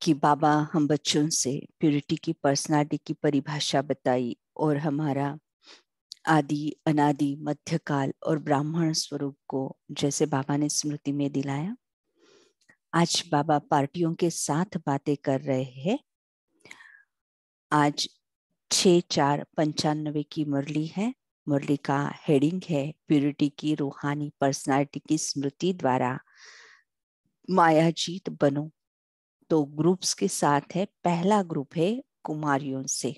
कि बाबा हम बच्चों से प्यूरिटी की पर्सनालिटी की परिभाषा बताई और हमारा आदि अनादि मध्यकाल और ब्राह्मण स्वरूप को जैसे बाबा ने स्मृति में दिलाया। आज बाबा पार्टियों के साथ बातें कर रहे हैं। आज 6/4/95 की मुरली है। मुरली का हेडिंग है प्यूरिटी की रूहानी पर्सनालिटी की स्मृति द्वारा मायाजीत बनो। तो ग्रुप्स के साथ है। पहला ग्रुप है कुमारियों से।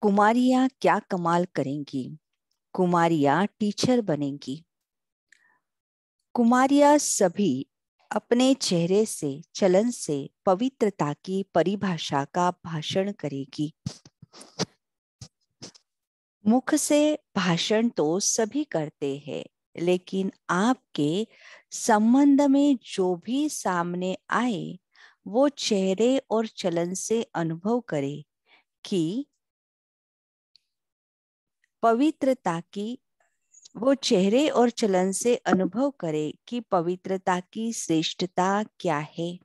कुमारियां क्या कमाल करेंगी। कुमारियां टीचर बनेंगी। कुमारियां सभी अपने चेहरे से चलन से पवित्रता की परिभाषा का भाषण करेगी। मुख से भाषण तो सभी करते हैं, लेकिन आपके संबंध में जो भी सामने आए वो चेहरे और चलन से अनुभव करे कि पवित्रता की वो चेहरे और चलन से अनुभव करे कि पवित्रता की श्रेष्ठता क्या है।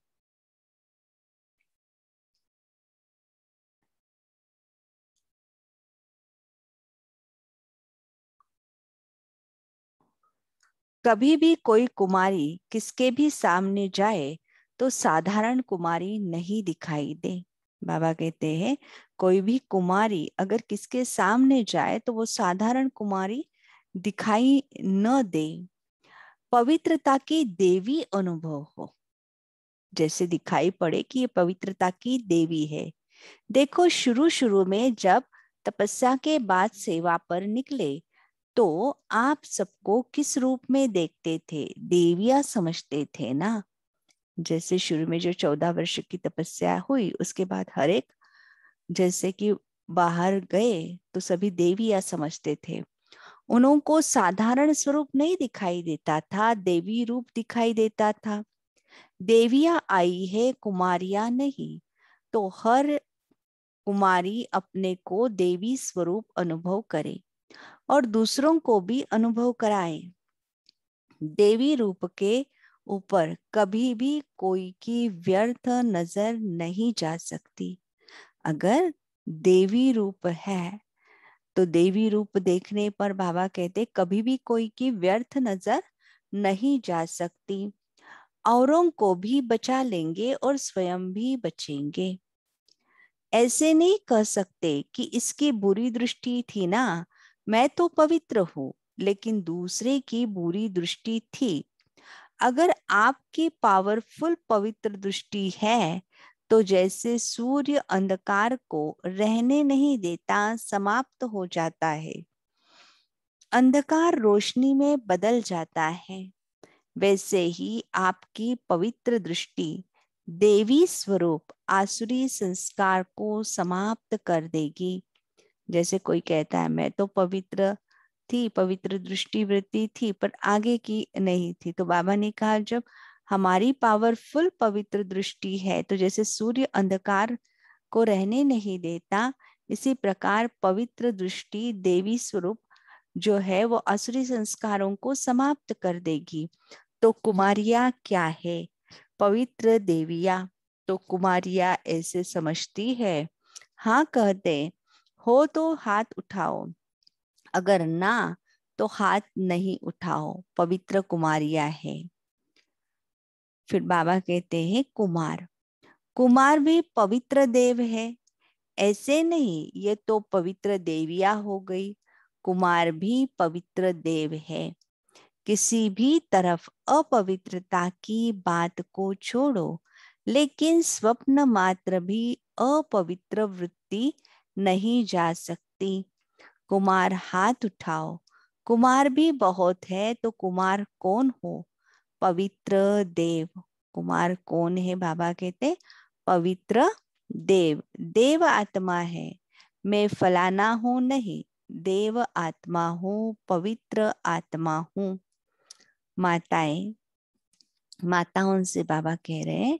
कभी भी कोई कुमारी किसके भी सामने जाए तो साधारण कुमारी नहीं दिखाई दे। बाबा कहते हैं कोई भी कुमारी अगर किसके सामने जाए तो वो साधारण कुमारी दिखाई न दे। पवित्रता की देवी अनुभव हो, जैसे दिखाई पड़े कि ये पवित्रता की देवी है। देखो शुरू शुरू में जब तपस्या के बाद सेवा पर निकले तो आप सबको किस रूप में देखते थे, देवियां समझते थे ना। जैसे शुरू में जो 14 वर्ष की तपस्या हुई उसके बाद हर एक जैसे कि बाहर गए तो सभी देवियां समझते थे। उनको साधारण स्वरूप नहीं दिखाई देता था, देवी रूप दिखाई देता था। देवियां आई है, कुमारियां नहीं। तो हर कुमारी अपने को देवी स्वरूप अनुभव करे और दूसरों को भी अनुभव कराए। देवी रूप के ऊपर कभी भी कोई की व्यर्थ नजर नहीं जा सकती। अगर देवी रूप है तो देवी रूप देखने पर बाबा कहते कभी भी कोई की व्यर्थ नजर नहीं जा सकती। औरों को भी बचा लेंगे और स्वयं भी बचेंगे। ऐसे नहीं कह सकते कि इसकी बुरी दृष्टि थी ना, मैं तो पवित्र हूं लेकिन दूसरे की बुरी दृष्टि थी। अगर आपकी पावरफुल पवित्र दृष्टि है तो जैसे सूर्य अंधकार को रहने नहीं देता, समाप्त हो जाता है, अंधकार रोशनी में बदल जाता है, वैसे ही आपकी पवित्र दृष्टि देवी स्वरूप आसुरी संस्कार को समाप्त कर देगी। जैसे कोई कहता है मैं तो पवित्र थी, पवित्र दृष्टि वृत्ति थी, पर आगे की नहीं थी। तो बाबा ने कहा जब हमारी पावरफुल पवित्र दृष्टि है तो जैसे सूर्य अंधकार को रहने नहीं देता, इसी प्रकार पवित्र दृष्टि देवी स्वरूप जो है वो असुरी संस्कारों को समाप्त कर देगी। तो कुमारियां क्या है, पवित्र देविया। तो कुमारियां ऐसे समझती है। हाँ कहते हो तो हाथ उठाओ, अगर ना तो हाथ नहीं उठाओ, पवित्र कुमारियां है। फिर बाबा कहते हैं कुमार, कुमार भी पवित्र देव है। ऐसे नहीं ये तो पवित्र देविया हो गई, कुमार भी पवित्र देव है। किसी भी तरफ अपवित्रता की बात को छोड़ो, लेकिन स्वप्न मात्र भी अपवित्र वृत्ति नहीं जा सकती। कुमार हाथ उठाओ, कुमार भी बहुत है। तो कुमार कौन हो, पवित्र देव। कुमार कौन है, बाबा कहते पवित्र देव। देव आत्मा है, मैं फलाना हूं नहीं, देव आत्मा हूं, पवित्र आत्मा हूं। माताएं, माताओं से बाबा कह रहे हैं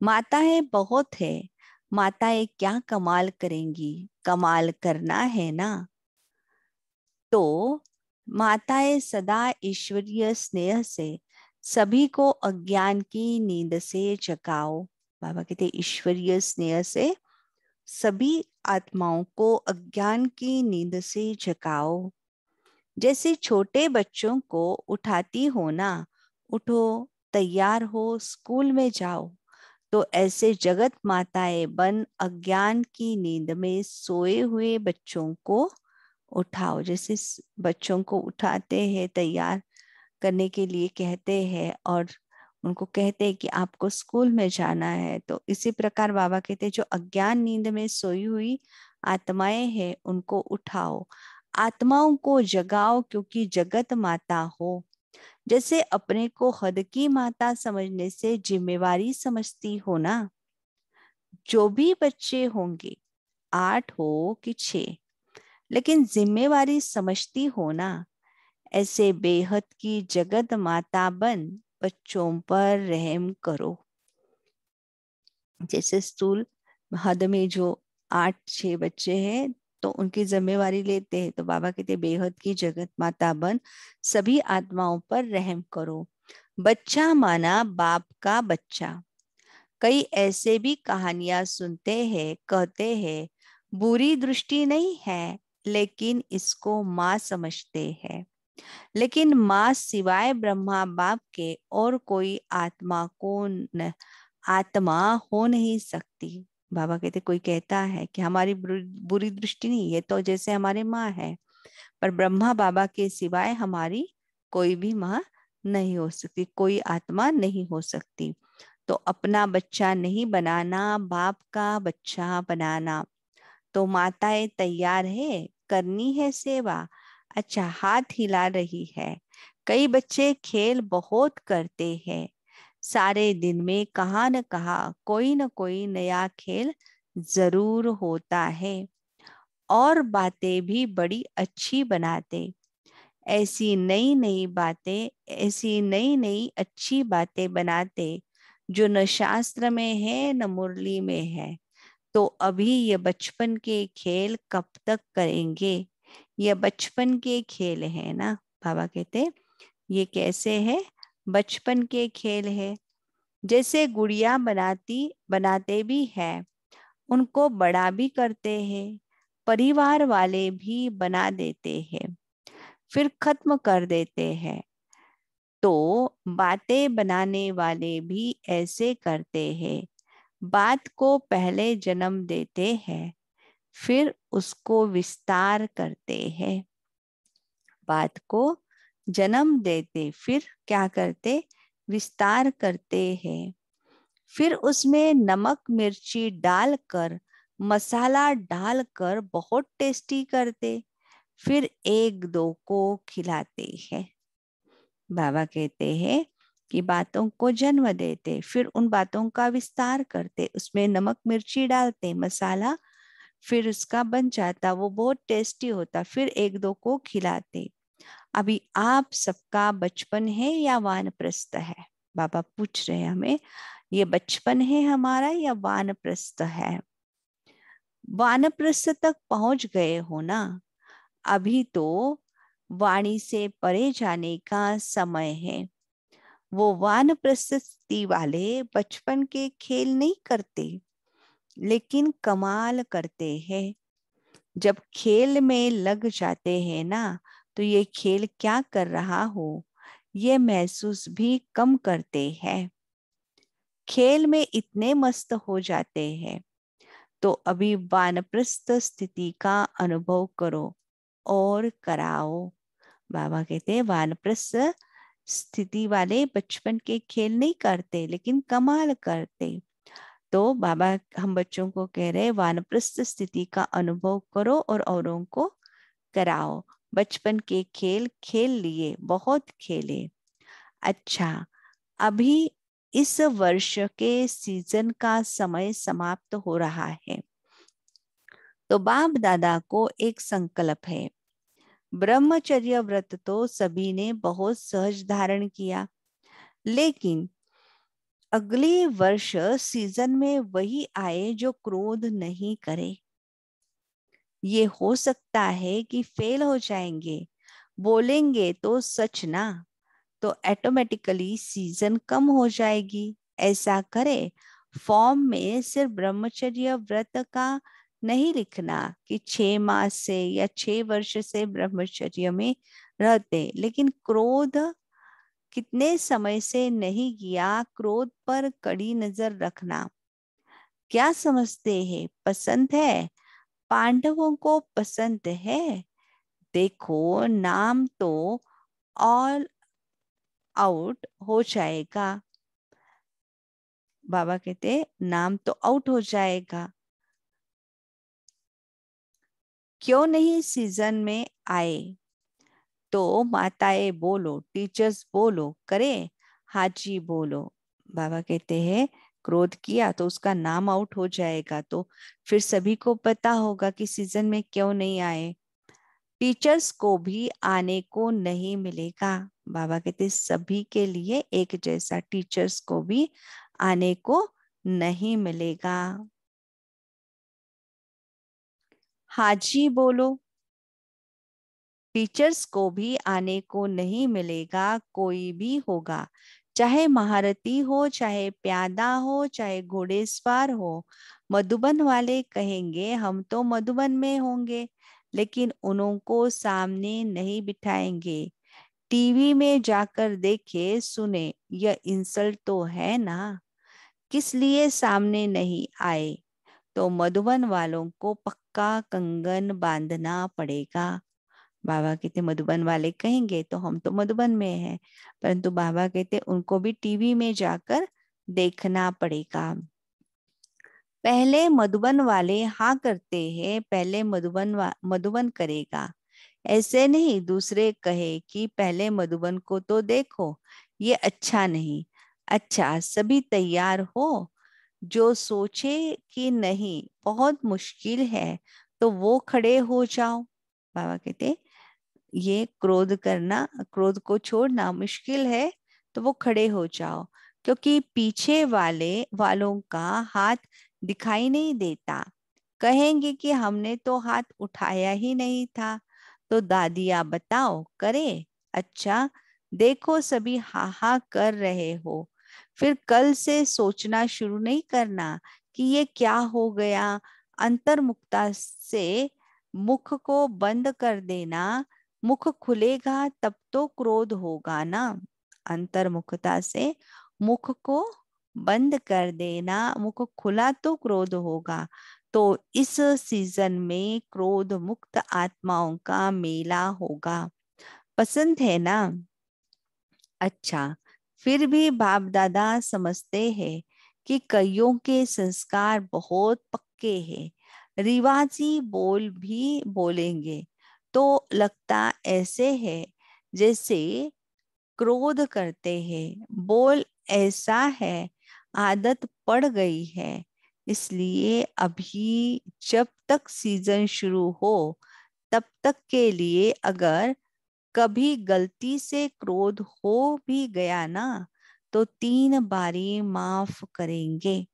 माताएं बहुत है, माताएं क्या कमाल करेंगी। कमाल करना है ना, तो माताएं सदा ईश्वरीय स्नेह से सभी को अज्ञान की नींद से जगाओ। बाबा कहते ईश्वरीय स्नेह से सभी आत्माओं को अज्ञान की नींद से जगाओ। जैसे छोटे बच्चों को उठाती हो ना, उठो, तैयार हो, स्कूल में जाओ, तो ऐसे जगत माताएं बन अज्ञान की नींद में सोए हुए बच्चों को उठाओ। जैसे बच्चों को उठाते हैं, तैयार करने के लिए कहते हैं और उनको कहते हैं कि आपको स्कूल में जाना है, तो इसी प्रकार बाबा कहते हैं जो अज्ञान नींद में सोई हुई आत्माएं हैं उनको उठाओ, आत्माओं को जगाओ, क्योंकि जगत माता हो। जैसे अपने को हद की माता समझने से जिम्मेवारी समझती हो ना, जो भी बच्चे होंगे, 8 हो कि 6, लेकिन जिम्मेवारी समझती हो ना, ऐसे बेहद की जगत माता बन बच्चों पर रहम करो। जैसे स्कूल हद में जो 8-6 बच्चे हैं तो उनकी जिम्मेवारी लेते हैं, तो बाबा कहते बेहद की जगत माता बन सभी आत्माओं पर रहम करो। बच्चा माना बाप का बच्चा। कई ऐसे भी कहानियां सुनते हैं, कहते हैं बुरी दृष्टि नहीं है, लेकिन इसको माँ समझते हैं। लेकिन माँ सिवाय ब्रह्मा बाप के और कोई आत्मा को आत्मा हो नहीं सकती। बाबा कहते कोई कहता है कि हमारी बुरी दृष्टि नहीं है, तो जैसे हमारे माँ है, पर ब्रह्मा बाबा के सिवाय हमारी कोई भी माँ नहीं हो सकती, कोई आत्मा नहीं हो सकती। तो अपना बच्चा नहीं बनाना, बाप का बच्चा बनाना। तो माताएं तैयार है, करनी है सेवा। अच्छा, हाथ हिला रही है। कई बच्चे खेल बहुत करते हैं, सारे दिन में कहाँ न कहाँ कोई न कोई नया खेल जरूर होता है, और बातें भी बड़ी अच्छी बनाते। ऐसी नई नई बातें, ऐसी नई नई अच्छी बातें बनाते जो न शास्त्र में है न मुरली में है। तो अभी ये बचपन के खेल कब तक करेंगे? ये बचपन के खेल है ना। बाबा कहते ये कैसे है? बचपन के खेल है। जैसे गुड़िया बनाते भी है, उनको बड़ा भी करते हैं, परिवार वाले भी बना देते हैं, फिर खत्म कर देते हैं। तो बातें बनाने वाले भी ऐसे करते हैं, बात को पहले जन्म देते हैं, फिर उसको विस्तार करते हैं। बात को जन्म देते, फिर क्या करते? विस्तार करते हैं। फिर उसमें नमक मिर्ची डालकर, मसाला डालकर बहुत टेस्टी करते, फिर एक दो को खिलाते हैं। बाबा कहते हैं कि बातों को जन्म देते, फिर उन बातों का विस्तार करते, उसमें नमक मिर्ची डालते, मसाला, फिर उसका बन जाता, वो बहुत टेस्टी होता, फिर एक दो को खिलाते। अभी आप सबका बचपन है या वानप्रस्थ है? बाबा पूछ रहे हैं हमें, ये बचपन है हमारा या वानप्रस्थ है? वानप्रस्थ तक पहुंच गए हो ना, अभी तो वाणी से परे जाने का समय है। वो वानप्रस्थ स्थिति वाले बचपन के खेल नहीं करते, लेकिन कमाल करते हैं। जब खेल में लग जाते हैं ना, तो ये खेल क्या कर रहा हो ये महसूस भी कम करते हैं। खेल में इतने मस्त हो जाते हैं। तो अभी वानप्रस्थ स्थिति का अनुभव करो और कराओ। बाबा कहते हैं वानप्रस्थ स्थिति वाले बचपन के खेल नहीं करते, लेकिन कमाल करते। तो बाबा हम बच्चों को कह रहे हैं वानप्रस्थ स्थिति का अनुभव करो और औरों को कराओ। बचपन के खेल खेल लिए, बहुत खेले। अच्छा, अभी इस वर्ष के सीजन का समय समाप्त हो रहा है, तो बाप दादा को एक संकल्प है। ब्रह्मचर्य व्रत तो सभी ने बहुत सहज धारण किया, लेकिन अगले वर्ष सीजन में वही आए जो क्रोध नहीं करे। ये हो सकता है कि फेल हो जाएंगे, बोलेंगे तो सच ना, तो ऑटोमेटिकली सीजन कम हो जाएगी। ऐसा करे, फॉर्म में सिर्फ ब्रह्मचर्य व्रत का नहीं लिखना कि 6 मास से या 6 वर्ष से ब्रह्मचर्य में रहते, लेकिन क्रोध कितने समय से नहीं किया, क्रोध पर कड़ी नजर रखना। क्या समझते हैं, पसंद है? पांडवों को पसंद है। देखो नाम तो ऑल आउट हो जाएगा। बाबा कहते नाम तो आउट हो जाएगा। क्यों नहीं सीजन में आए? तो माताएं बोलो, टीचर्स बोलो, करे हाजी बोलो। बाबा कहते हैं क्रोध किया तो उसका नाम आउट हो जाएगा, तो फिर सभी को पता होगा कि सीजन में क्यों नहीं आए। टीचर्स को भी आने को नहीं मिलेगा। बाबा कहते सभी के लिए एक जैसा, टीचर्स को भी आने को नहीं मिलेगा। हाजी बोलो, टीचर्स को भी आने को नहीं मिलेगा। कोई भी होगा, चाहे महारथी हो, चाहे प्यादा हो, चाहे घोड़ेसवार हो। मधुबन वाले कहेंगे हम तो मधुबन में होंगे, लेकिन उनको सामने नहीं बिठाएंगे। टीवी में जाकर देखे सुने, यह इंसल्ट तो है ना। किस लिए सामने नहीं आए? तो मधुबन वालों को पक्का कंगन बांधना पड़ेगा। बाबा कहते मधुबन वाले कहेंगे तो हम तो मधुबन में हैं, परंतु बाबा कहते उनको भी टीवी में जाकर देखना पड़ेगा। पहले मधुबन वाले हाँ करते हैं, पहले मधुबन करेगा। ऐसे नहीं दूसरे कहे कि पहले मधुबन को तो देखो, ये अच्छा नहीं। अच्छा सभी तैयार हो। जो सोचे कि नहीं बहुत मुश्किल है, तो वो खड़े हो जाओ। बाबा कहते ये क्रोध करना, क्रोध को छोड़ना मुश्किल है, तो वो खड़े हो जाओ। क्योंकि पीछे वालों का हाथ दिखाई नहीं देता। कहेंगे कि हमने तो हाथ उठाया ही नहीं था। तो दादिया बताओ, करे? अच्छा देखो सभी हा हा कर रहे हो, फिर कल से सोचना शुरू नहीं करना कि ये क्या हो गया। अंतर्मुखता से मुख को बंद कर देना। मुख खुलेगा तब तो क्रोध होगा ना। अंतर्मुखता से मुख को बंद कर देना, मुख खुला तो क्रोध होगा। तो इस सीजन में क्रोध मुक्त आत्माओं का मेला होगा। पसंद है ना? अच्छा, फिर भी बाप दादा समझते हैं कि कईयों के संस्कार बहुत पक्के हैं। रिवाजी बोल भी बोलेंगे तो लगता ऐसे है जैसे क्रोध करते हैं। बोल ऐसा है, आदत पड़ गई है। इसलिए अभी जब तक सीजन शुरू हो तब तक के लिए अगर कभी गलती से क्रोध हो भी गया ना, तो 3 बारी माफ करेंगे।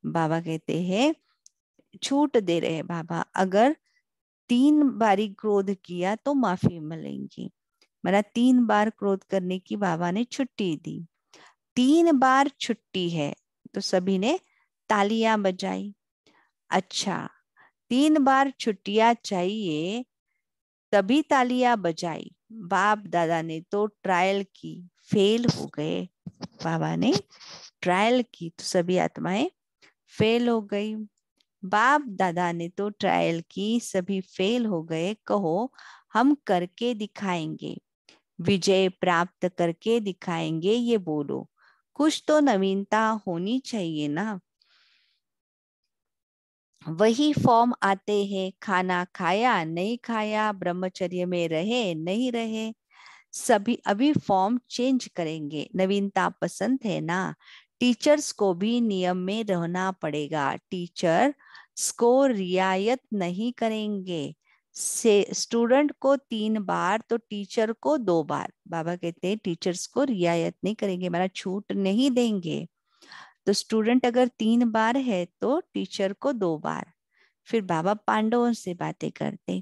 बाबा कहते हैं छूट दे रहे हैं बाबा, अगर 3 बारी क्रोध किया तो माफी मिलेगी। मेरा 3 बार क्रोध करने की बाबा ने छुट्टी दी। 3 बार छुट्टी है, तो सभी ने तालियां बजाई। अच्छा, 3 बार छुट्टियां चाहिए तभी तालियां बजाई। बाप दादा ने तो ट्रायल की, फेल हो गए। बाबा ने ट्रायल की तो सभी आत्माएं फेल हो गई। बाप दादा ने तो ट्रायल की, सभी फेल हो गए। कहो हम करके दिखाएंगे, विजय प्राप्त करके दिखाएंगे, ये बोलो। कुछ तो नवीनता होनी चाहिए ना। वही फॉर्म आते हैं, खाना खाया नहीं खाया, ब्रह्मचर्य में रहे नहीं रहे, सभी अभी फॉर्म चेंज करेंगे। नवीनता पसंद है ना? टीचर्स को भी नियम में रहना पड़ेगा। टीचर को रियायत नहीं करेंगे। से स्टूडेंट को 3 बार तो टीचर को 2 बार। बाबा कहते हैं टीचर्स को रियायत नहीं करेंगे, हमारा छूट नहीं देंगे। तो स्टूडेंट अगर 3 बार है तो टीचर को 2 बार। फिर बाबा पांडवों से बातें करते।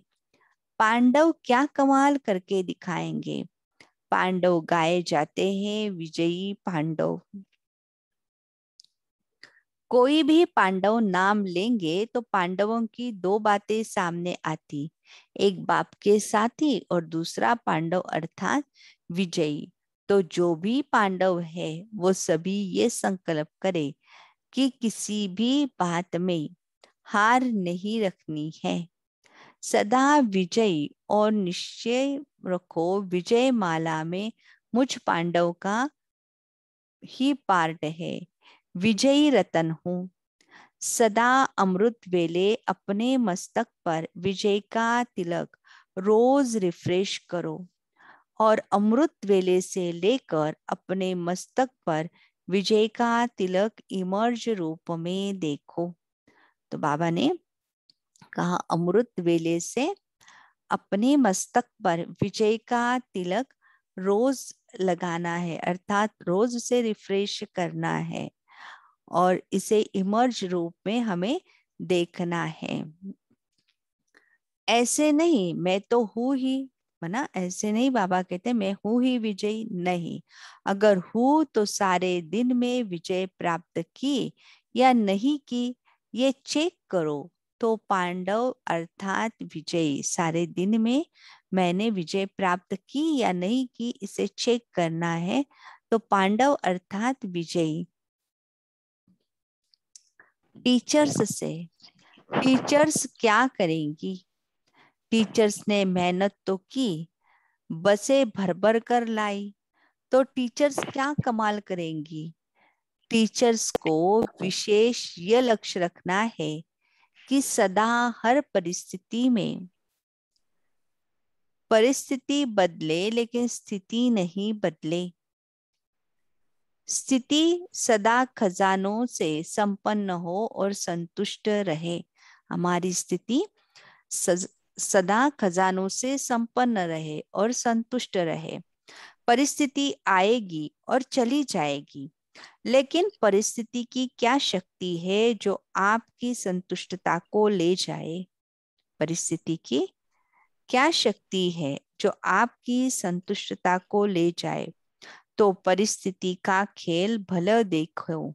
पांडव क्या कमाल करके दिखाएंगे। पांडव गाए जाते हैं, विजयी पांडव। कोई भी पांडव नाम लेंगे तो पांडवों की दो बातें सामने आती। एक बाप के साथी और दूसरा पांडव अर्थात विजयी। तो जो भी पांडव है वो सभी ये संकल्प करे कि किसी भी बात में हार नहीं रखनी है। सदा विजयी और निश्चय रखो, विजय माला में मुझ पांडव का ही पार्ट है। विजयी रतन हूँ। सदा अमृत वेले अपने मस्तक पर विजय का तिलक रोज रिफ्रेश करो और अमृत वेले से लेकर अपने मस्तक पर विजय का तिलक इमर्ज रूप में देखो। तो बाबा ने कहा अमृत वेले से अपने मस्तक पर विजय का तिलक रोज लगाना है, अर्थात रोज उसे रिफ्रेश करना है और इसे इमर्ज रूप में हमें देखना है। ऐसे नहीं मैं तो हूं ही, ना ऐसे नहीं बाबा कहते मैं हूं ही विजयी, नहीं। अगर हूं तो सारे दिन में विजय प्राप्त की या नहीं की ये चेक करो। तो पांडव अर्थात विजयी, सारे दिन में मैंने विजय प्राप्त की या नहीं की इसे चेक करना है। तो पांडव अर्थात विजयी। टीचर्स से, टीचर्स क्या करेंगी। टीचर्स ने मेहनत तो की, बसें भर भर कर लाई, तो टीचर्स क्या कमाल करेंगी। टीचर्स को विशेष ये लक्ष्य रखना है कि सदा हर परिस्थिति में, परिस्थिति बदले लेकिन स्थिति नहीं बदले। स्थिति सदा खजानों से संपन्न हो और संतुष्ट रहे। हमारी स्थिति सदा खजानों से संपन्न रहे और संतुष्ट रहे। परिस्थिति आएगी और चली जाएगी, लेकिन परिस्थिति की क्या शक्ति है जो आपकी संतुष्टता को ले जाए। परिस्थिति की क्या शक्ति है जो आपकी संतुष्टता को ले जाए। तो परिस्थिति का खेल भले देखो,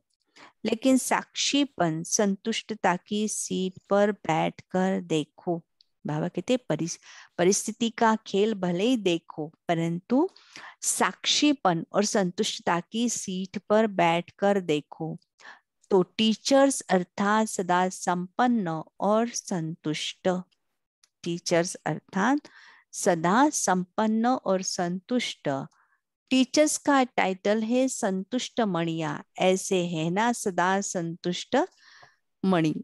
लेकिन साक्षीपन संतुष्टता की सीट पर बैठकर देखो। बाबा कहते परिस्थिति का खेल भले ही देखो, परंतु साक्षीपन और संतुष्टता की सीट पर बैठकर देखो। तो टीचर्स अर्थात सदा संपन्न और संतुष्ट। टीचर्स अर्थात सदा संपन्न और संतुष्ट। टीचर्स का टाइटल है संतुष्ट मणिया, ऐसे है ना सदा संतुष्ट मणि।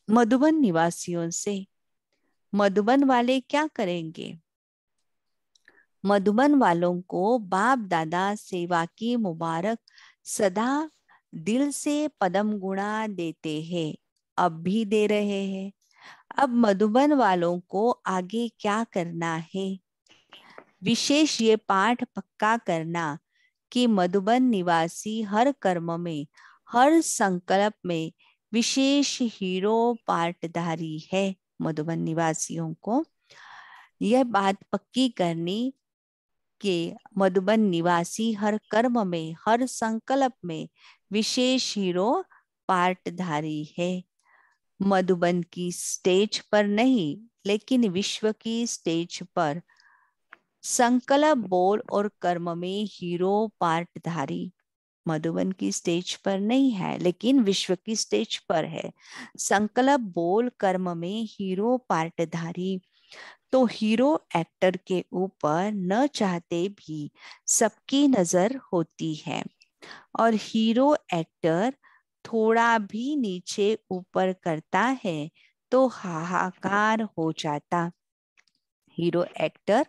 मधुबन निवासियों से, मधुबन वाले क्या करेंगे। मधुबन वालों को बाप दादा सेवा की मुबारक सदा दिल से पदम गुणा देते हैं, अब भी दे रहे हैं। अब मधुबन वालों को आगे क्या करना है। विशेष ये पाठ पक्का करना कि मधुबन निवासी हर कर्म में, हर संकल्प में विशेष हीरो पाटधारी है। मधुबन निवासियों को यह बात पक्की करनी कि मधुबन निवासी हर कर्म में, हर संकल्प में विशेष हीरो पाटधारी है। मधुबन की स्टेज पर नहीं, लेकिन विश्व की स्टेज पर संकल्प बोल और कर्म में हीरो पार्टधारी। मधुबन की स्टेज पर नहीं है, लेकिन विश्व की स्टेज पर है। संकल्प बोल कर्म में हीरो पार्टधारी। तो हीरो एक्टर के ऊपर न चाहते भी सबकी नजर होती है, और हीरो एक्टर थोड़ा भी नीचे ऊपर करता है तो हाहाकार हो जाता। हीरो एक्टर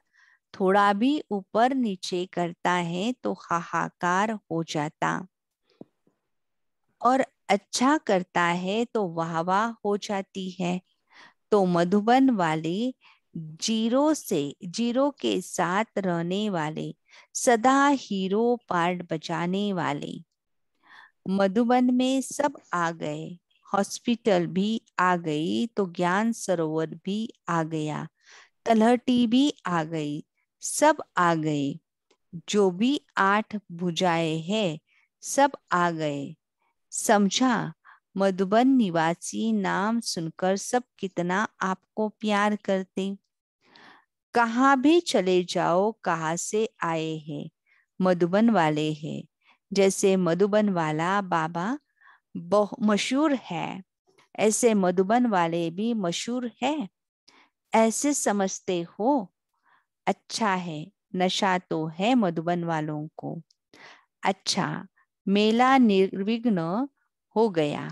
थोड़ा भी ऊपर नीचे करता है तो हाहाकार हो जाता, और अच्छा करता है तो वाह वाह हो जाती है। तो मधुबन वाले जीरो से, जीरो के साथ रहने वाले, सदा हीरो पार्ट बजाने वाले। मधुबन में सब आ गए, हॉस्पिटल भी आ गई तो ज्ञान सरोवर भी आ गया, तलहटी भी आ गई, सब आ गए, जो भी 8 भुजाएं हैं सब आ गए। समझा? मधुबन निवासी नाम सुनकर सब कितना आपको प्यार करते। कहाँ भी चले जाओ, कहाँ से आए हैं, मधुबन वाले हैं। जैसे मधुबन वाला बाबा मशहूर है, ऐसे मधुबन वाले भी मशहूर है। ऐसे समझते हो? अच्छा है, नशा तो है मधुबन वालों को। अच्छा, मेला निर्विघ्न हो गया।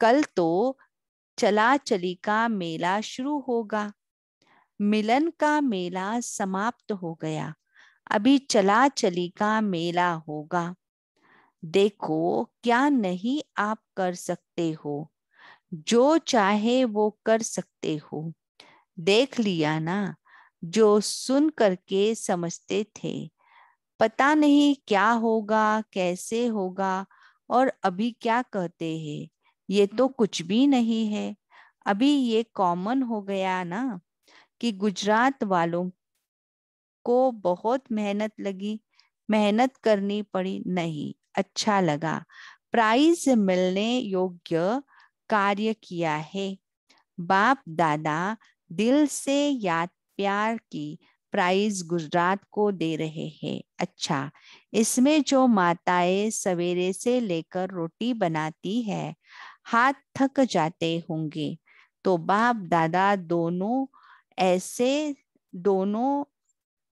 कल तो चला चली का मेला शुरू होगा। मिलन का मेला समाप्त हो गया, अभी चला चली का मेला होगा। देखो, क्या नहीं आप कर सकते हो, जो चाहे वो कर सकते हो। देख लिया ना, जो सुन करके समझते थे, पता नहीं क्या होगा कैसे होगा, और अभी क्या कहते हैं, ये तो कुछ भी नहीं है। अभी ये कॉमन हो गया ना कि गुजरात वालों को बहुत मेहनत लगी, मेहनत करनी पड़ी, नहीं अच्छा लगा, प्राइज मिलने योग्य कार्य किया है। बाप दादा दिल से याद प्यार की प्राइज गुजरात को दे रहे हैं। अच्छा, इसमें जो माताएं सवेरे से लेकर रोटी बनाती है, हाथ थक जाते होंगे, तो बाप दादा दोनों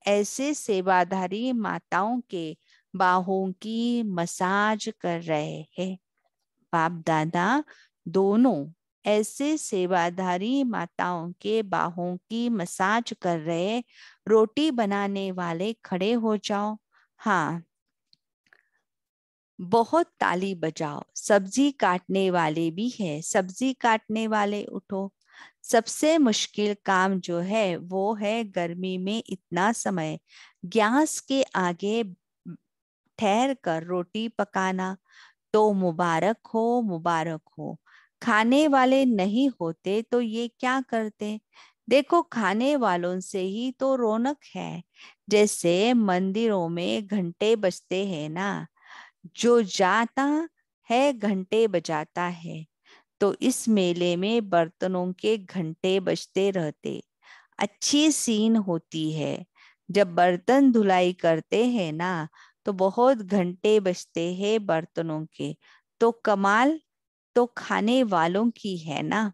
ऐसे सेवाधारी माताओं के बाहों की मसाज कर रहे हैं। बाप दादा दोनों ऐसे सेवाधारी माताओं के बाहों की मसाज कर रहे। रोटी बनाने वाले खड़े हो जाओ। हाँ, बहुत ताली बजाओ। सब्जी काटने वाले भी है, सब्जी काटने वाले उठो। सबसे मुश्किल काम जो है वो है गर्मी में इतना समय गैस के आगे ठहर कर रोटी पकाना। तो मुबारक हो, मुबारक हो। खाने वाले नहीं होते तो ये क्या करते? देखो, खाने वालों से ही तो रौनक है। जैसे मंदिरों में घंटे बजते हैं ना, जो जाता है घंटे बजाता है, तो इस मेले में बर्तनों के घंटे बजते रहते। अच्छी सीन होती है। जब बर्तन धुलाई करते हैं ना, तो बहुत घंटे बजते हैं बर्तनों के। तो कमाल तो खाने वालों की है ना।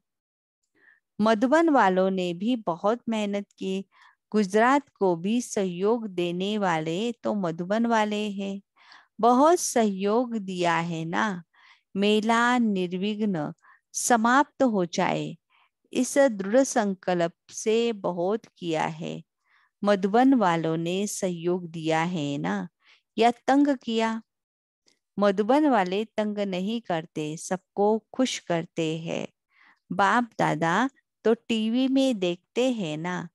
मधुबन वालों ने भी बहुत मेहनत की। गुजरात को भी सहयोग देने वाले तो मधुबन वाले हैं। बहुत सहयोग दिया है ना। मेला निर्विघ्न समाप्त हो जाए, इस दृढ़ संकल्प से बहुत किया है। मधुबन वालों ने सहयोग दिया है ना, या तंग किया? मधुबन वाले तंग नहीं करते, सबको खुश करते हैं। बाप दादा तो टीवी में देखते हैं ना,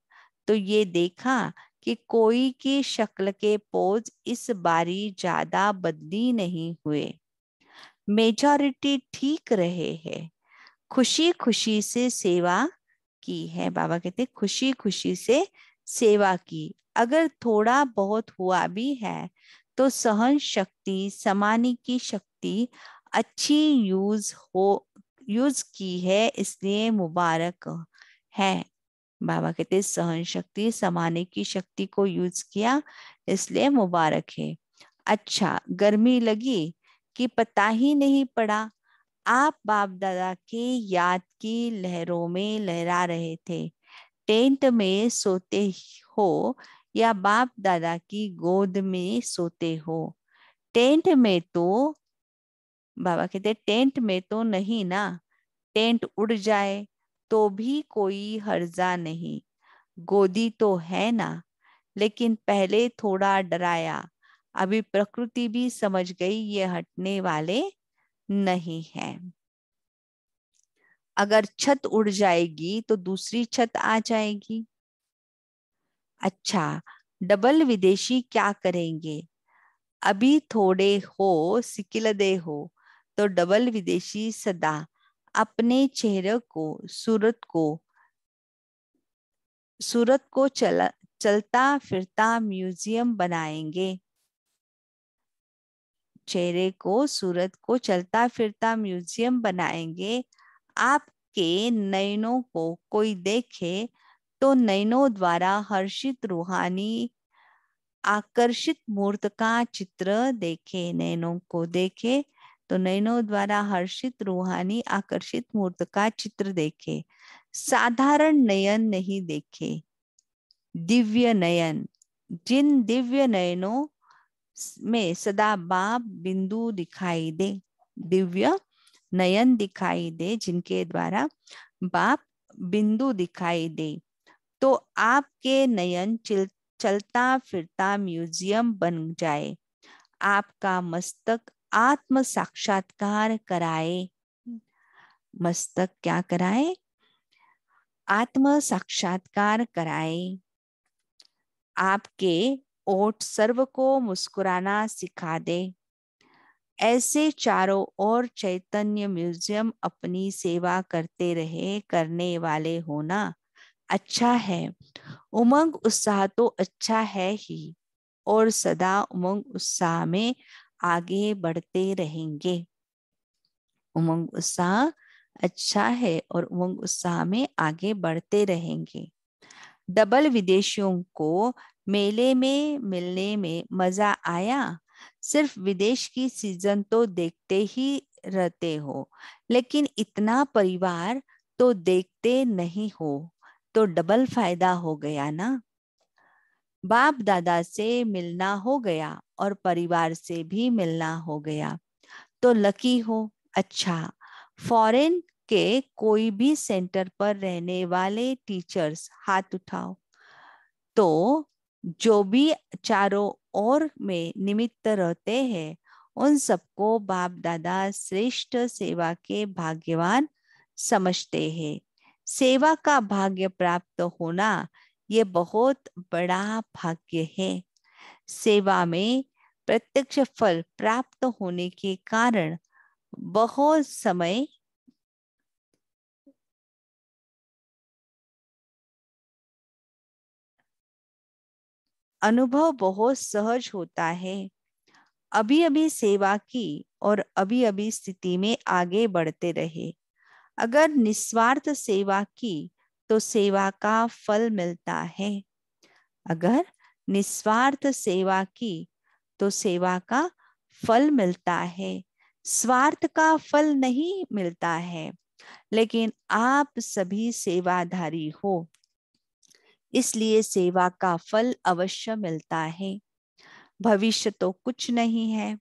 तो ये देखा कि कोई की शक्ल के पोज इस बारी ज्यादा बदली नहीं हुए। मेजॉरिटी ठीक रहे हैं। खुशी खुशी से सेवा की है, बाबा कहते खुशी खुशी से सेवा की। अगर थोड़ा बहुत हुआ भी है तो सहन शक्ति समाने की शक्ति अच्छी यूज की है, इसलिए मुबारक है। बाबा कहते सहन शक्ति समाने की शक्ति को यूज किया, इसलिए मुबारक है। अच्छा, गर्मी लगी कि पता ही नहीं पड़ा। आप बाप दादा के याद की लहरों में लहरा रहे थे। टेंट में सोते हो या बाप दादा की गोद में सोते हो? टेंट में तो, बाबा कहते टेंट में तो नहीं ना। टेंट उड़ जाए तो भी कोई हर्जा नहीं, गोदी तो है ना। लेकिन पहले थोड़ा डराया, अभी प्रकृति भी समझ गई ये हटने वाले नहीं है। अगर छत उड़ जाएगी तो दूसरी छत आ जाएगी। अच्छा, डबल विदेशी क्या करेंगे? अभी थोड़े हो सिकिलदे हो, तो डबल विदेशी सदा अपने चेहरे को सूरत को चलता फिरता म्यूजियम बनाएंगे। चेहरे को सूरत को चलता फिरता म्यूजियम बनाएंगे। आपके नयनों को कोई देखे तो नयनों द्वारा हर्षित रूहानी आकर्षित मूर्त का चित्र देखे। नयनों को देखे तो नयनों द्वारा हर्षित रूहानी आकर्षित मूर्त का चित्र देखे। साधारण नयन नहीं देखे, दिव्य नयन। जिन दिव्य नयनों में सदा बाप बिंदु दिखाई दे, दिव्य नयन दिखाई दे, जिनके द्वारा बाप बिंदु दिखाई दे, तो आपके नयन चलता फिरता म्यूजियम बन जाए। आपका मस्तक आत्म साक्षात्कार कराए। मस्तक क्या कराए? आत्म साक्षात्कार कराए। आपके ओठ सर्व को मुस्कुराना सिखा दे। ऐसे चारों ओर चैतन्य म्यूजियम अपनी सेवा करते रहे, करने वाले होना अच्छा है। उमंग उत्साह तो अच्छा है ही, और सदा उमंग उत्साह में आगे बढ़ते रहेंगे। उमंग उत्साह अच्छा है और उमंग उत्साह में आगे बढ़ते रहेंगे। डबल विदेशियों को मेले में मिलने में मजा आया। सिर्फ विदेश की सीजन तो देखते ही रहते हो, लेकिन इतना परिवार तो देखते नहीं हो, तो डबल फायदा हो गया ना। बाप दादा से मिलना हो गया और परिवार से भी मिलना हो गया, तो लकी हो। अच्छा, फॉरेन के कोई भी सेंटर पर रहने वाले टीचर्स हाथ उठाओ। तो जो भी चारों ओर में निमित्त रहते हैं, उन सबको बाप दादा श्रेष्ठ सेवा के भाग्यवान समझते हैं। सेवा का भाग्य प्राप्त होना ये बहुत बड़ा भाग्य है। सेवा में प्रत्यक्ष फल प्राप्त होने के कारण बहुत समय अनुभव बहुत सहज होता है। अभी अभी सेवा की और अभी अभी स्थिति में आगे बढ़ते रहे। अगर निस्वार्थ सेवा की तो सेवा का फल मिलता है। अगर निस्वार्थ सेवा की तो सेवा का फल मिलता है। स्वार्थ का फल नहीं मिलता है, लेकिन आप सभी सेवाधारी हो, इसलिए सेवा का फल अवश्य मिलता है। भविष्य तो कुछ नहीं है।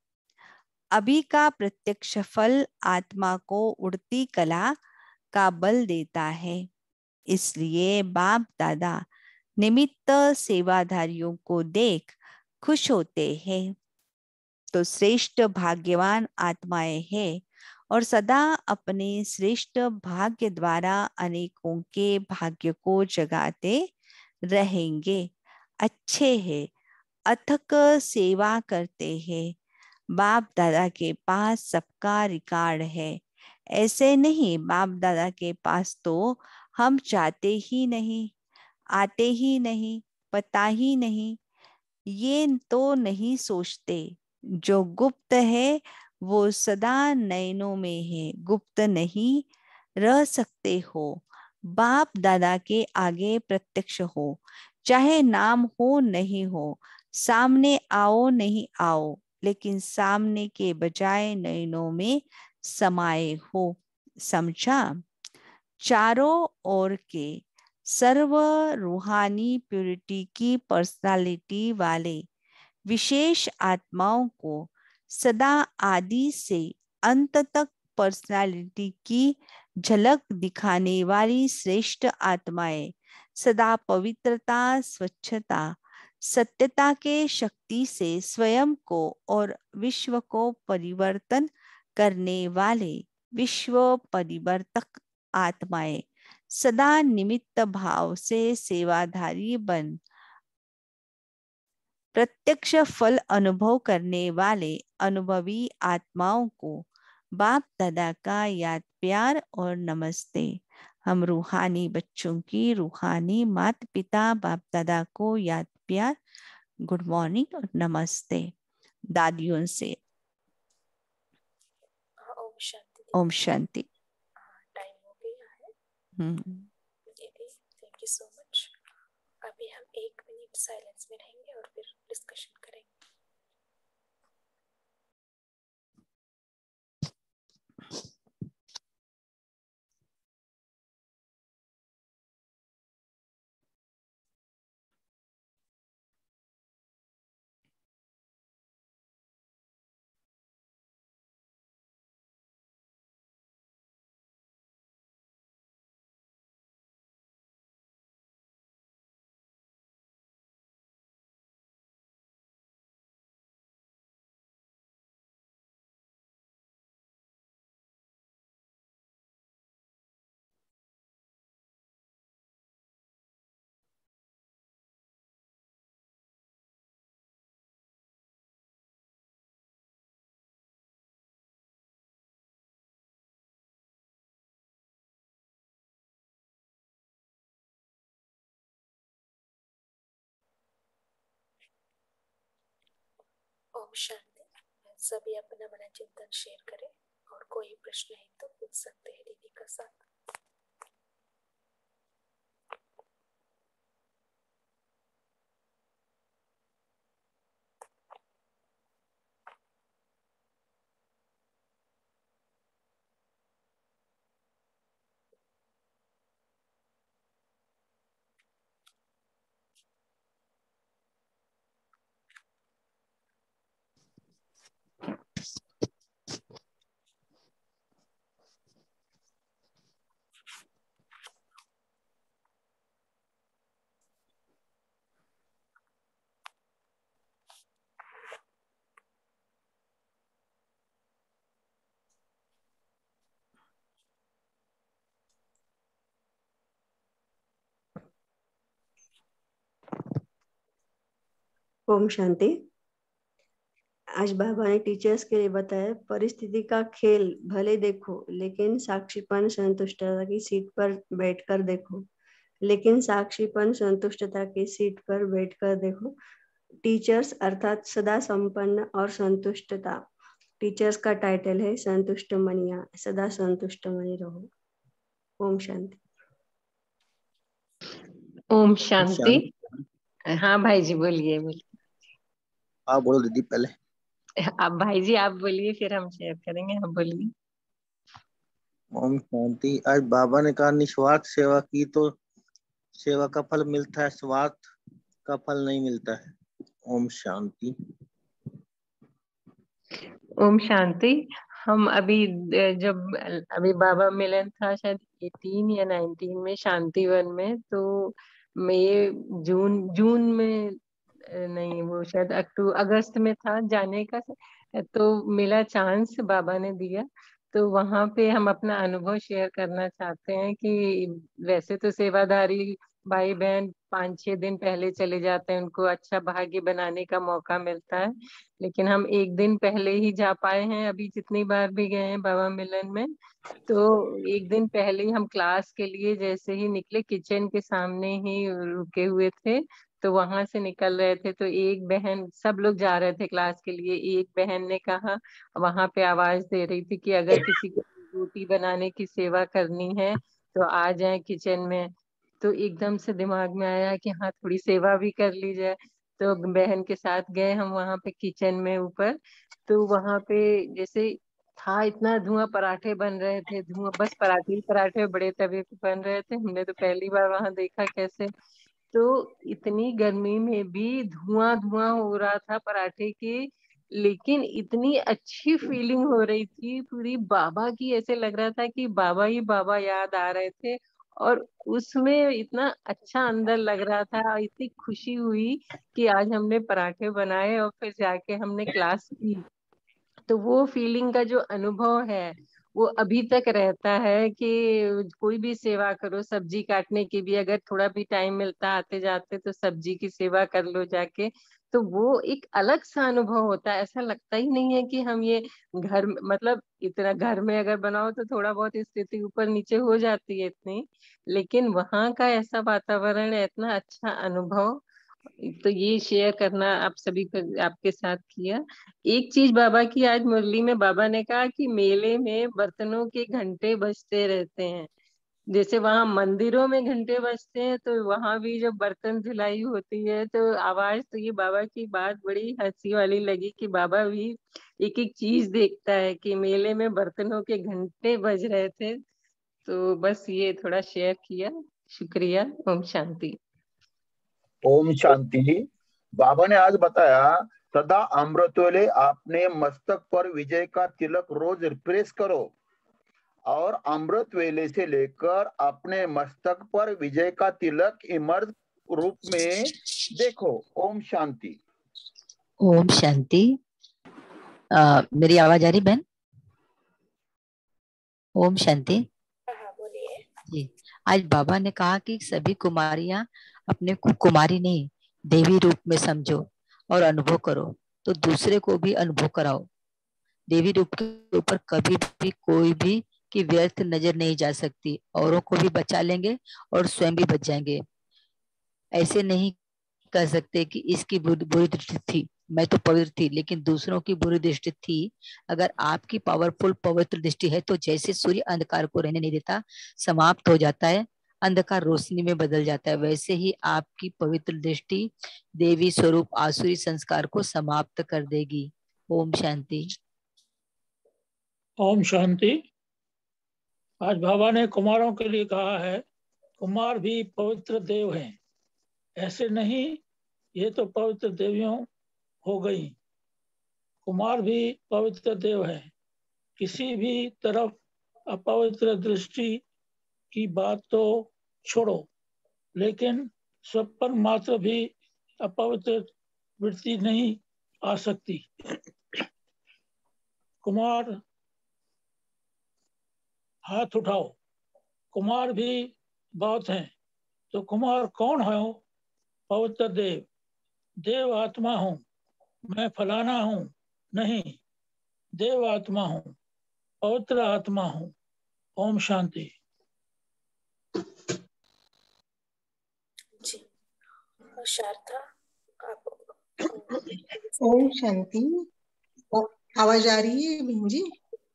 अभी का प्रत्यक्ष फल आत्मा को उड़ती कला का बल देता है। इसलिए बाप दादा निमित्त सेवाधारियों को देख खुश होते हैं, तो श्रेष्ठ भाग्यवान आत्माएं हैं और सदा अपने श्रेष्ठ भाग्य द्वारा अनेकों के भाग्य को जगाते रहेंगे। अच्छे हैं, अथक सेवा करते हैं। बाप दादा के पास सबका रिकॉर्ड है। ऐसे नहीं, बाप दादा के पास तो हम चाहते ही नहीं, आते ही नहीं, पता ही नहीं, ये तो नहीं सोचते। जो गुप्त है वो सदा नयनों में है, गुप्त नहीं रह सकते हो। बाप दादा के आगे प्रत्यक्ष हो, चाहे नाम हो नहीं हो, सामने आओ नहीं आओ, लेकिन सामने के बजाय नयनों में समाये हो। समझा? चारों ओर के सर्व रूहानी प्यूरिटी की पर्सनालिटी वाले विशेष आत्माओं को सदा आदि से अंत तक पर्सनालिटी की झलक दिखाने वाली श्रेष्ठ आत्माएं सदा पवित्रता, स्वच्छता, सत्यता के शक्ति से स्वयं को और विश्व को परिवर्तन करने वाले विश्व परिवर्तक आत्माएं सदा निमित्त भाव से सेवाधारी बन प्रत्यक्ष फल अनुभव करने वाले अनुभवी आत्माओं को बाप दादा का याद प्यार और नमस्ते। हम रूहानी बच्चों की रूहानी माता पिता बाप दादा को याद प्यार, गुड मॉर्निंग और नमस्ते। दादियों से ओम शांति। ओम शांति। टाइम हो गया है hmm. Thank you so much. अभी हम 1 मिनट साइलेंस में रहेंगे और फिर डिस्कशन करेंगे। ओम शांति। सभी अपना अपना चिंतन शेयर करें और कोई प्रश्न है तो पूछ सकते हैं दीदी का साथ। ओम शांति। आज बाबा ने टीचर्स के लिए बताया, परिस्थिति का खेल भले देखो लेकिन साक्षीपन संतुष्टता की सीट पर बैठकर देखो, लेकिन साक्षीपन संतुष्टता की सीट पर बैठकर देखो। टीचर्स अर्थात सदा संपन्न और संतुष्टता। टीचर्स का टाइटल है संतुष्ट मनिया, सदा संतुष्ट मनी रहो। ओम शांति। ओम शांति। हाँ भाई जी बोलिए। हाँ बोलो दीदी पहले। अब भाई जी आप बोलिए फिर हम शेयर करेंगे। आप बोलिए। ओम शांति। आज बाबा ने कहा निस्वार्थ सेवा की तो सेवा का फल मिलता है, स्वार्थ का फल नहीं मिलता है। ओम शांति। ओम शांति। हम अभी जब अभी बाबा मिलन था शायद 18 या 19 में शांतिवन में, तो मैं जून में नहीं, वो शायद अगस्त में था जाने का, तो मिला चांस बाबा ने दिया। तो वहां पे हम अपना अनुभव शेयर करना चाहते हैं कि वैसे तो सेवादारी भाई बहन 5-6 दिन पहले चले जाते हैं, उनको अच्छा भाग्य बनाने का मौका मिलता है, लेकिन हम 1 दिन पहले ही जा पाए हैं अभी जितनी बार भी गए हैं बाबा मिलन में। तो 1 दिन पहले ही हम क्लास के लिए जैसे ही निकले, किचन के सामने ही रुके हुए थे, तो वहां से निकल रहे थे तो एक बहन, सब लोग जा रहे थे क्लास के लिए, एक बहन ने कहा, वहां पे आवाज दे रही थी कि अगर किसी को रोटी बनाने की सेवा करनी है तो आ जाए किचन में। तो एकदम से दिमाग में आया कि हाँ थोड़ी सेवा भी कर ली जाए। तो बहन के साथ गए हम वहां पे किचन में ऊपर। तो वहां पे जैसे था इतना धुआं, पराठे बन रहे थे, धुआं बस पराठे ही पराठे बड़े तवे पे बन रहे थे। हमने तो पहली बार वहां देखा कैसे। तो इतनी गर्मी में भी धुआं धुआं हो रहा था पराठे के, लेकिन इतनी अच्छी फीलिंग हो रही थी पूरी बाबा की, ऐसे लग रहा था कि बाबा ही बाबा याद आ रहे थे। और उसमें इतना अच्छा अंदर लग रहा था और इतनी खुशी हुई कि आज हमने पराठे बनाए और फिर जाके हमने क्लास की। तो वो फीलिंग का जो अनुभव है वो अभी तक रहता है कि कोई भी सेवा करो, सब्जी काटने की भी अगर थोड़ा भी टाइम मिलता आते जाते तो सब्जी की सेवा कर लो जाके, तो वो एक अलग सा अनुभव होता है। ऐसा लगता ही नहीं है कि हम ये घर मतलब इतना घर में अगर बनाओ तो थोड़ा बहुत स्थिति ऊपर नीचे हो जाती है इतनी, लेकिन वहां का ऐसा वातावरण है, इतना अच्छा अनुभव। तो ये शेयर करना आप सभी को आपके साथ किया। एक चीज बाबा की आज मुरली में बाबा ने कहा कि मेले में बर्तनों के घंटे बजते रहते हैं। जैसे वहां मंदिरों में घंटे बजते हैं तो वहां भी जब बर्तन धुलाई होती है तो आवाज, तो ये बाबा की बात बड़ी हंसी वाली लगी कि बाबा भी एक एक चीज देखता है कि मेले में बर्तनों के घंटे बज रहे थे। तो बस ये थोड़ा शेयर किया। शुक्रिया। ओम शांति। ओम शांति। बाबा ने आज बताया सदा अमृतवेले अपने मस्तक पर विजय का तिलक रोज प्रेस करो, और अमृत वेले से लेकर अपने मस्तक पर विजय का तिलक इमर्द रूप में देखो। ओम शांति। ओम शांति। मेरी आवाज आ रही बहन? ओम शांति। हाँ बोलिए जी। आज बाबा ने कहा कि सभी कुमारियां अपने को कुमारी नहीं देवी रूप में समझो और अनुभव करो, तो दूसरे को भी अनुभव कराओ। देवी रूप के ऊपर कभी भी कोई भी की व्यर्थ नजर नहीं जा सकती। औरों को भी बचा लेंगे और स्वयं भी बच जाएंगे। ऐसे नहीं कह सकते कि इसकी बुरी दृष्टि थी, मैं तो पवित्र थी, लेकिन दूसरों की बुरी दृष्टि थी। अगर आपकी पावरफुल पवित्र दृष्टि है तो जैसे सूर्य अंधकार को रहने नहीं देता, समाप्त हो जाता है, अंधकार रोशनी में बदल जाता है, वैसे ही आपकी पवित्र दृष्टि देवी स्वरूप आसुरी संस्कार को समाप्त कर देगी। ओम शांति। ओम शांति। आज बाबा ने कुमारों के लिए कहा है, कुमार भी पवित्र देव हैं। ऐसे नहीं, ये तो पवित्र देवियों हो गई। कुमार भी पवित्र देव है। किसी भी तरफ अपवित्र दृष्टि की बात तो छोड़ो, लेकिन स्वप्न मात्र भी अपवित्र वृत्ति नहीं आ सकती। कुमार हाथ उठाओ। कुमार भी बहुत हैं। तो कुमार कौन है? पवित्र देव। देव आत्मा हूँ, मैं फलाना हूँ नहीं, देव आत्मा हूँ, पवित्र आत्मा हूँ। ओम शांति। जी। और शारदा आप। ओम शांति। आवाज आ रही है बहन जी?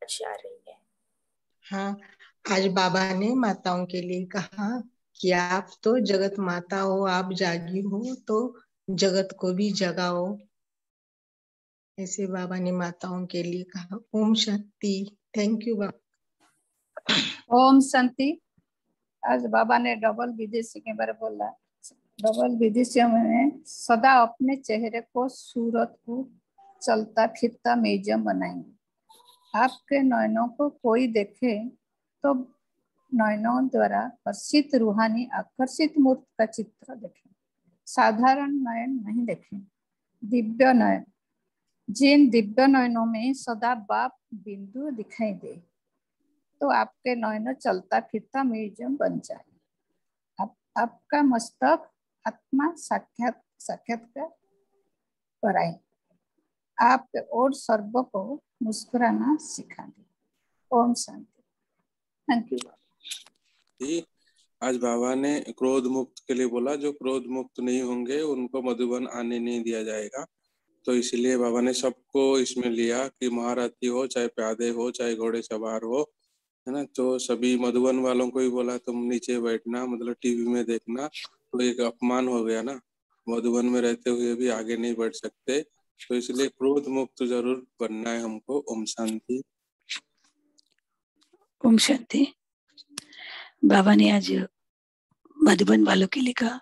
अच्छा, आ रही है। हाँ, आज बाबा ने माताओं के लिए कहा कि आप तो जगत माता हो, आप जागी हो तो जगत को भी जगाओ। ऐसे बाबा ने माताओं के लिए कहा। ओम शांति। थैंक यू बाबा। ओम शांति। आज बाबा ने डबल विदेशी के बारे बोला। डबल विदेशी में सदा अपने चेहरे को सूरत को चलता फिरता म्यूजियम बनाएंगे। आपके नयनों को कोई देखे तो नयनों द्वारा हर्षित रूहानी आकर्षित मूर्त का चित्र देखें, साधारण नयन नहीं देखें, दिव्य नयन। जिन दिव्य नयनों में सदा बाप बिंदु दिखाई दे तो आपके नयन चलता फिरता म्यूजियम बन जाए। आपका मस्तक आत्मा साक्षात्कार कराए, आप और सर्व को मुस्कुराना सिखा दे। ओम शांति। Thank you. जी, आज बाबा ने क्रोध मुक्त के लिए बोला, जो क्रोध मुक्त नहीं होंगे उनको मधुबन आने नहीं दिया जाएगा। तो इसलिए बाबा ने सबको इसमें लिया कि महारथी हो चाहे प्यादे हो चाहे घोड़े सवार हो, है ना। तो सभी मधुबन वालों को ही बोला तुम नीचे बैठना, मतलब टीवी में देखना, तो एक अपमान हो गया ना। मधुबन में रहते हुए भी आगे नहीं बढ़ सकते, तो इसलिए क्रोध मुक्त जरूर बनना है हमको। ओम शांति। ओम शांति। बाबा ने आज मधुबन वालों के लिए कहा,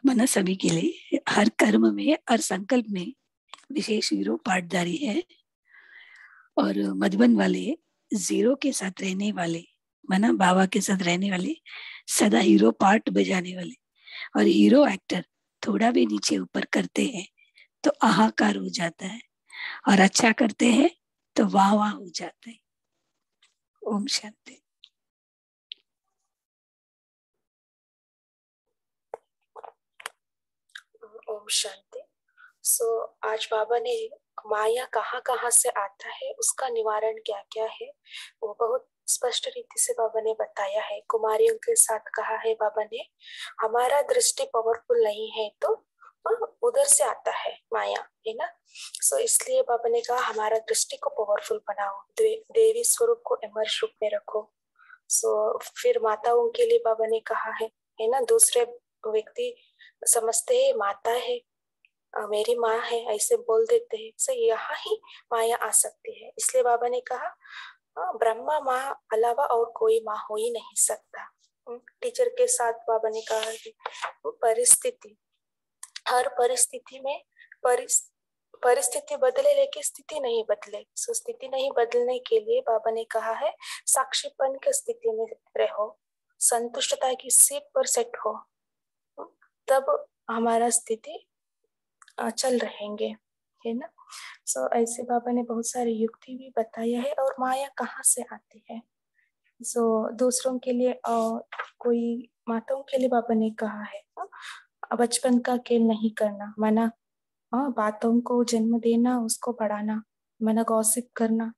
माना सभी के लिए, हर कर्म में हर संकल्प में विशेष हीरो पार्टदारी है, और मधुबन वाले जीरो के साथ रहने वाले, माना बाबा के साथ रहने वाले, सदा हीरो पार्ट बजाने वाले। और हीरो एक्टर थोड़ा भी नीचे ऊपर करते हैं तो अहंकार हो जाता है, और अच्छा करते हैं तो वाह वाह हो जाता है। ओम शांति। ओम शांति। सो आज बाबा ने माया कहाँ कहाँ से आता है, उसका निवारण क्या क्या है, वो बहुत स्पष्ट रीति से बाबा ने बताया है। कुमारियों के साथ कहा है बाबा ने, हमारा दृष्टि पावरफुल नहीं है तो उधर से आता है माया, है ना। सो इसलिए बाबा ने कहा हमारा दृष्टि को पावरफुल बनाओ, देवी स्वरूप को इमर्श रूप में रखो। सो फिर माताओं के लिए बाबा ने कहा है ना। दूसरे व्यक्ति समझते हैं माता है, मेरी माँ है, ऐसे बोल देते हैं। सो यहाँ ही माया आ सकती है। इसलिए बाबा ने कहा ब्रह्मा माँ अलावा और कोई माँ हो ही नहीं सकता। टीचर के साथ बाबा ने कहा कि परिस्थिति, हर परिस्थिति में परिस्थिति बदले लेकिन स्थिति नहीं बदले। सो स्थिति नहीं बदलने के लिए बाबा ने कहा है साक्षीपन की स्थिति में रहो, संतुष्टता की सीट पर सेट हो, तब हमारा स्थिति चल रहेंगे, है ना। सो ऐसे बाबा ने बहुत सारी युक्ति भी बताया है और माया कहाँ से आती है। सो दूसरों के लिए कोई माताओं के लिए बाबा ने कहा है बचपन का खेल नहीं करना, मना बातों को जन्म देना, उसको बढ़ाना, मना गॉसिप करना।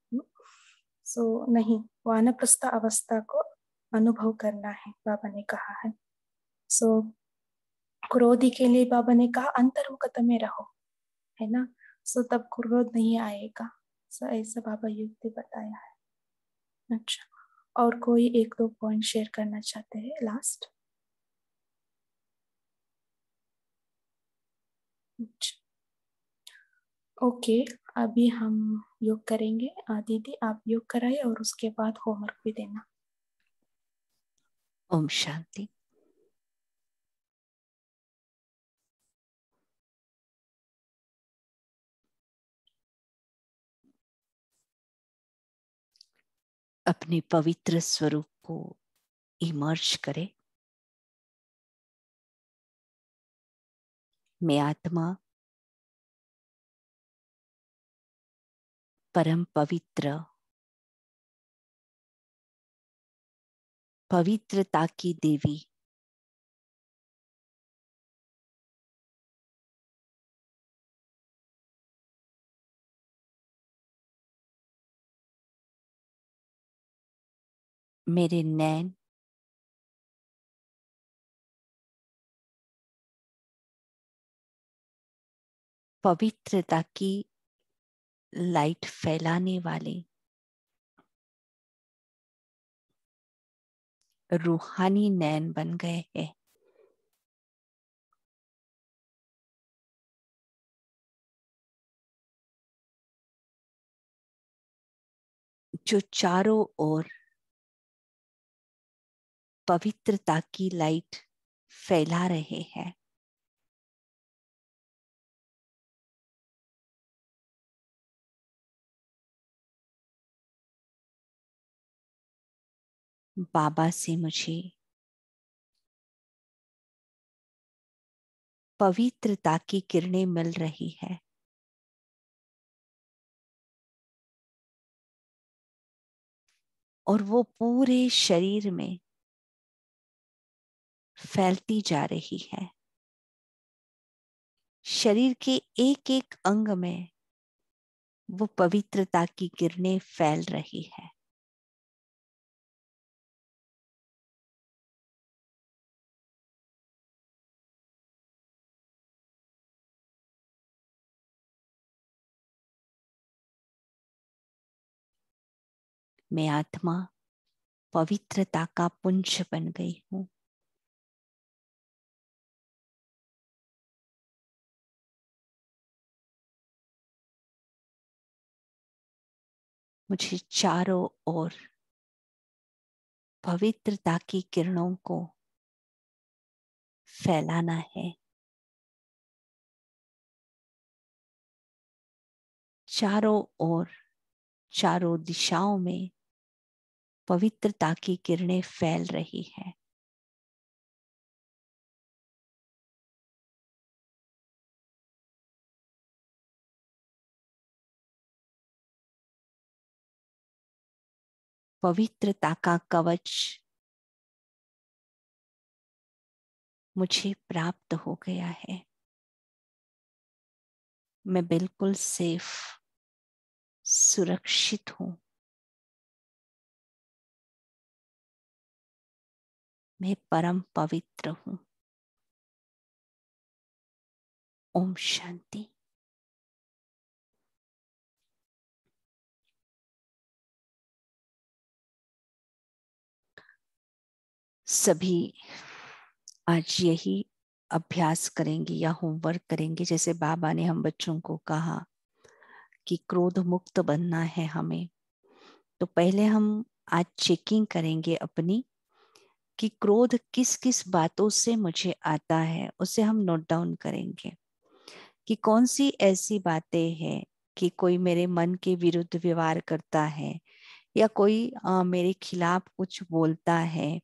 सो नहीं, वानप्रस्थ अवस्था को अनुभव करना है, बाबा ने कहा है। सो क्रोधी के लिए बाबा ने कहा अंतर्मुखता में रहो, है ना। सो तब क्रोध नहीं आएगा। सो ऐसा बाबा युक्ति बताया है। अच्छा, और कोई एक दो पॉइंट शेयर करना चाहते हैं लास्ट? ओके, अभी हम योग करेंगे। दीदी आप योग कराइए और उसके बाद होमवर्क भी देना। ओम शांति। अपने पवित्र स्वरूप को इमर्ज करें। मैं आत्मा परम पवित्र, पवित्रता की देवी, मेरे नैन पवित्रता की लाइट फैलाने वाले रूहानी नैन बन गए हैं। जो चारों ओर पवित्रता की लाइट फैला रहे हैं। बाबा से मुझे पवित्रता की किरणें मिल रही है। और वो पूरे शरीर में फैलती जा रही है। शरीर के एक एक अंग में वो पवित्रता की किरणें फैल रही है। मैं आत्मा पवित्रता का पुंज बन गई हूँ। मुझे चारों ओर पवित्रता की किरणों को फैलाना है। चारों ओर, चारों दिशाओं में पवित्रता की किरणें फैल रही है। पवित्रता का कवच मुझे प्राप्त हो गया है। मैं बिल्कुल सेफ, सुरक्षित हूं। मैं परम पवित्र हूं। ओम शांति। सभी आज यही अभ्यास करेंगे या होमवर्क करेंगे, जैसे बाबा ने हम बच्चों को कहा कि क्रोध मुक्त बनना है हमें। तो पहले हम आज चेकिंग करेंगे अपनी कि क्रोध किस किस बातों से मुझे आता है, उसे हम नोट डाउन करेंगे कि कौन सी ऐसी बातें हैं कि कोई मेरे मन के विरुद्ध व्यवहार करता है, या कोई मेरे खिलाफ कुछ बोलता है,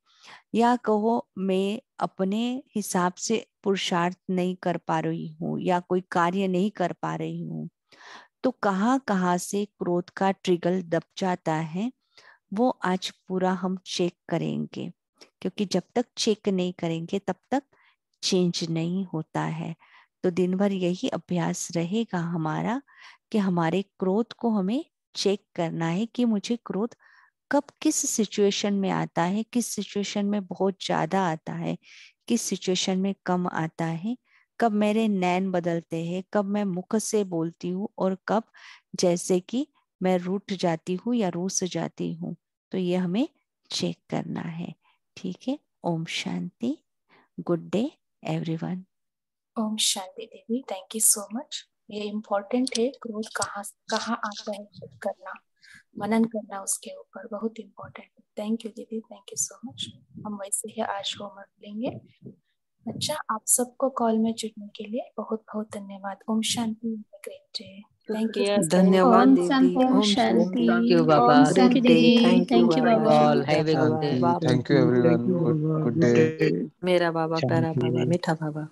या कहो मैं अपने हिसाब से पुरुषार्थ नहीं कर पा रही हूँ या कोई कार्य नहीं कर पा रही हूँ। तो कहाँ कहाँ से क्रोध का ट्रिगर दब जाता है, वो आज पूरा हम चेक करेंगे, क्योंकि जब तक चेक नहीं करेंगे तब तक चेंज नहीं होता है। तो दिन भर यही अभ्यास रहेगा हमारा कि हमारे क्रोध को हमें चेक करना है कि मुझे क्रोध कब किस सिचुएशन में आता है, किस सिचुएशन में बहुत ज्यादा आता है, किस सिचुएशन में कम आता है, कब मेरे नैन बदलते हैं, कब मैं मुख से बोलती हूँ और कब जैसे कि मैं रूठ जाती हूँ या रूस जाती हूँ। तो ये हमें चेक करना है। ठीक है। Om Shanti. Good day everyone. Om Shanti देवी, थैंक यू सो मच। ये इम्पोर्टेंट है, क्रोध कहाँ आता है चेक करना, मनन करना उसके ऊपर, बहुत इम्पोर्टेंट है। थैंक यू दीदी, थैंक यू सो मच। हम वैसे ही आज होमवर्क लेंगे। अच्छा, आप सबको कॉल में जुड़ने के लिए बहुत बहुत धन्यवाद। Om Shanti. Great day. Thank you. धन्यवाद ओम दीदी। शांति, ओम शांति। थैंक यू बाबा। Om great Shanti day. जी। थैंक यू थैंक यू बाबा। बाबा। All have a good day. Thank you everyone. Good day. मेरा बाबा, प्यारा शांति। बाबा, मीठा बाबा।